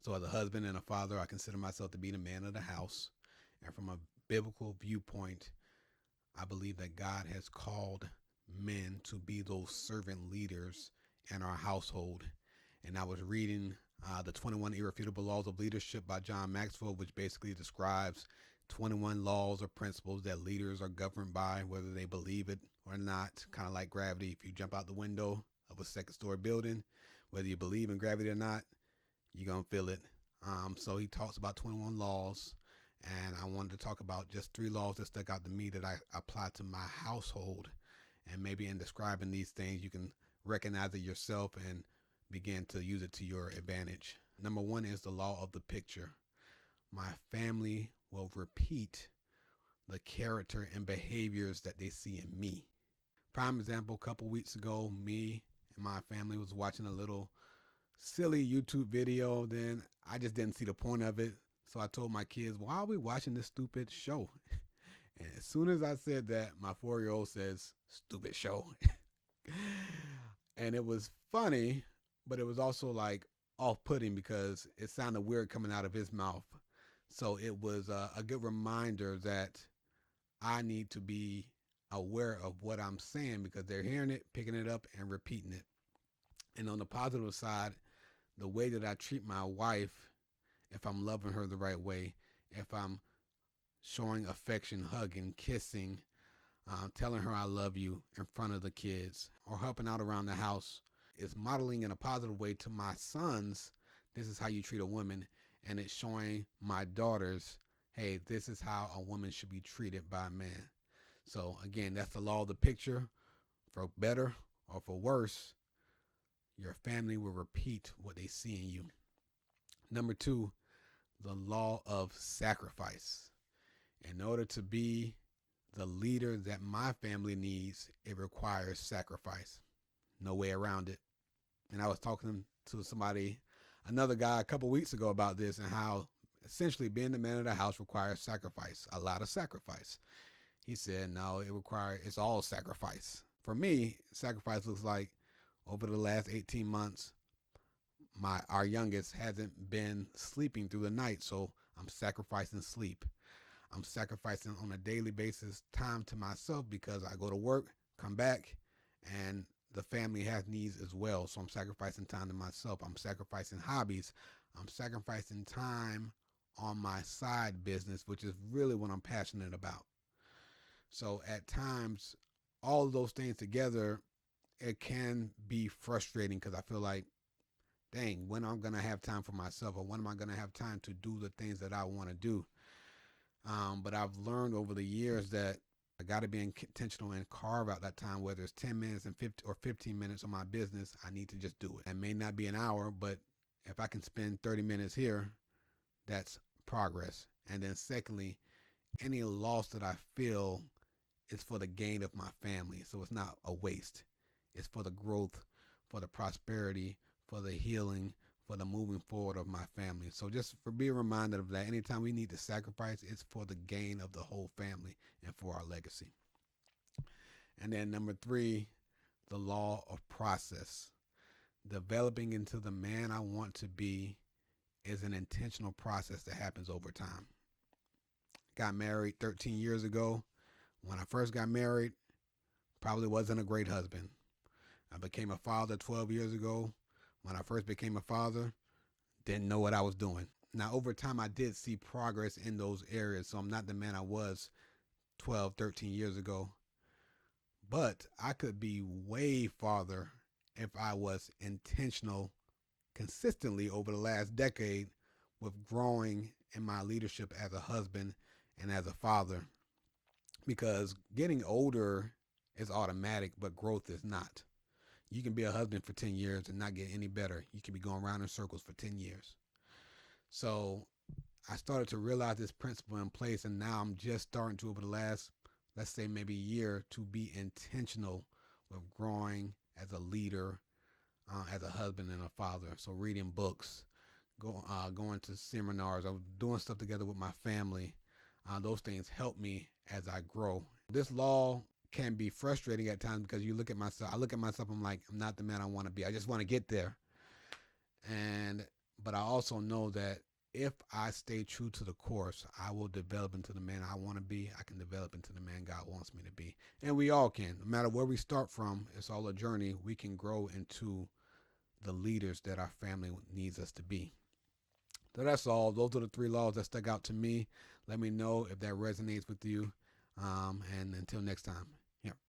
So as a husband and a father, I consider myself to be the man of the house. And from a biblical viewpoint, I believe that God has called men to be those servant leaders in our household. And I was reading the 21 Irrefutable Laws of Leadership by John Maxwell, which basically describes 21 laws or principles that leaders are governed by, whether they believe it or not. Kind of like gravity. If you jump out the window of a second-story building, whether you believe in gravity or not, you're going to feel it. So he talks about 21 laws, and I wanted to talk about just 3 laws that stuck out to me that I apply to my household. And maybe in describing these things, you can recognize it yourself and begin to use it to your advantage. Number 1 is the law of the picture. My family will repeat the character and behaviors that they see in me. Prime example, a couple weeks ago, me and my family was watching a little silly YouTube video. Then I just didn't see the point of it. So I told my kids, why are we watching this stupid show? And as soon as I said that, my 4-year-old says, stupid show. And it was funny, but it was also like off-putting because it sounded weird coming out of his mouth. So it was a good reminder that I need to be aware of what I'm saying because they're hearing it, picking it up, and repeating it. And on the positive side, the way that I treat my wife, if I'm loving her the right way, if I'm showing affection, hugging, kissing, telling her I love you in front of the kids, or helping out around the house, is modeling in a positive way to my sons, this is how you treat a woman, and it's showing my daughters, hey, this is how a woman should be treated by a man. So again, that's the law of the picture. For better or for worse, your family will repeat what they see in you. Number 2, the law of sacrifice. In order to be the leader that my family needs, it requires sacrifice. No way around it. And I was talking to somebody, another guy, a couple weeks ago about this and how essentially being the man of the house requires sacrifice, a lot of sacrifice. He said, no, it's all sacrifice. For me, sacrifice looks like over the last 18 months, our youngest hasn't been sleeping through the night, so I'm sacrificing sleep. I'm sacrificing on a daily basis time to myself because I go to work, come back, and the family has needs as well. So I'm sacrificing time to myself. I'm sacrificing hobbies. I'm sacrificing time on my side business, which is really what I'm passionate about. So at times, all of those things together, it can be frustrating because I feel like, dang, when am I going to have time for myself, or when am I going to have time to do the things that I want to do? But I've learned over the years that I got to be intentional and carve out that time, whether it's 10 minutes and 50 or 15 minutes on my business. I need to just do it. It may not be an hour, but if I can spend 30 minutes here, that's progress. And then secondly, any loss that I feel is for the gain of my family. So it's not a waste. It's for the growth, for the prosperity, for the healing, for the moving forward of my family. So just for being reminded of that, anytime we need to sacrifice, it's for the gain of the whole family and for our legacy. And then number 3, the law of process. Developing into the man I want to be is an intentional process that happens over time. Got married 13 years ago. When I first got married, probably wasn't a great husband. I became a father 12 years ago. When I first became a father, didn't know what I was doing. Now, over time, I did see progress in those areas, so I'm not the man I was 12, 13 years ago. But I could be way farther if I was intentional consistently over the last decade with growing in my leadership as a husband and as a father. Because getting older is automatic, but growth is not. You can be a husband for 10 years and not get any better. You can be going around in circles for 10 years. So I started to realize this principle in place, and now I'm just starting to, over the last, let's say maybe a year, to be intentional with growing as a leader, as a husband and a father. So reading books, going to seminars, I'm doing stuff together with my family. Those things help me as I grow. This law can be frustrating at times because I look at myself, I'm like, I'm not the man I want to be. I just want to get there. And But I also know that if I stay true to the course, I will develop into the man I want to be. I can develop into the man God wants me to be. And we all can. No matter where we start from, it's all a journey. We can grow into the leaders that our family needs us to be. So that's all. Those are the three laws that stuck out to me. Let me know if that resonates with you. And until next time. Yeah.